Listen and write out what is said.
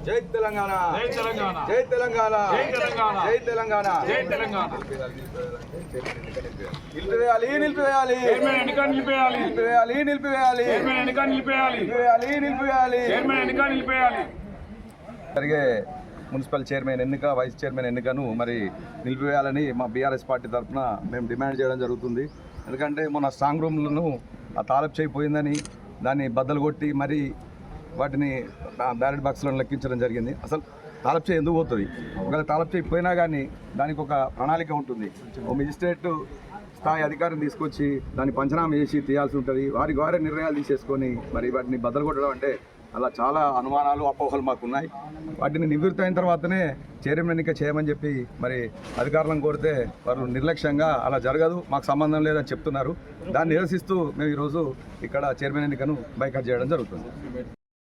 జై తెలంగాణ, జై తెలంగాణ, జై తెలంగాణ, జై తెలంగాణ, జై తెలంగాణ, జై తెలంగాణ. నిలిపివేయాలి, నిలిపివేయాలి, నిలిపివేయాలి, నిలిపివేయాలి, నిలిపివేయాలి, నిలిపివేయాలి, నిలిపివేయాలి. జరిగే మున్సిపల్ చైర్మన్ ఎన్నిక, వైస్ చైర్మన్ ఎన్నికను మరి నిలిపివేయాలని మా బీఆర్ఎస్ పార్టీ తరఫున మేము డిమాండ్ చేయడం జరుగుతుంది. ఎందుకంటే మొన్న స్ట్రాంగ్ రూమ్లను తాళపు చేయపోయిందని దాన్ని బద్దలు కొట్టి మరి వాటిని బ్యాలెట్ బాక్స్లను లెక్కించడం జరిగింది. అసలు తాళపు చేయి ఎందుకు పోతుంది? ఒకవేళ తాళపు చేయి పోయినా కానీ దానికి ఒక ప్రణాళిక ఉంటుంది. ఓ మెజిస్ట్రేట్ స్థాయి అధికారిని తీసుకొచ్చి దాన్ని పంచనామా చేసి తీయాల్సి ఉంటుంది. వారే నిర్ణయాలు తీసేసుకొని మరి వాటిని బద్దలు కొట్టడం అంటే అలా చాలా అనుమానాలు, అపోహలు మాకున్నాయి. వాటిని నివృత్తి అయిన తర్వాతనే చైర్మన్ ఎన్నిక చేయమని చెప్పి మరి అధికారులను కోరితే వారు నిర్లక్ష్యంగా అలా జరగదు, మాకు సంబంధం లేదని చెప్తున్నారు. దాన్ని నిరసిస్తూ మేము ఈరోజు ఇక్కడ చైర్మన్ ఎన్నికను బైకాట్ చేయడం జరుగుతుంది.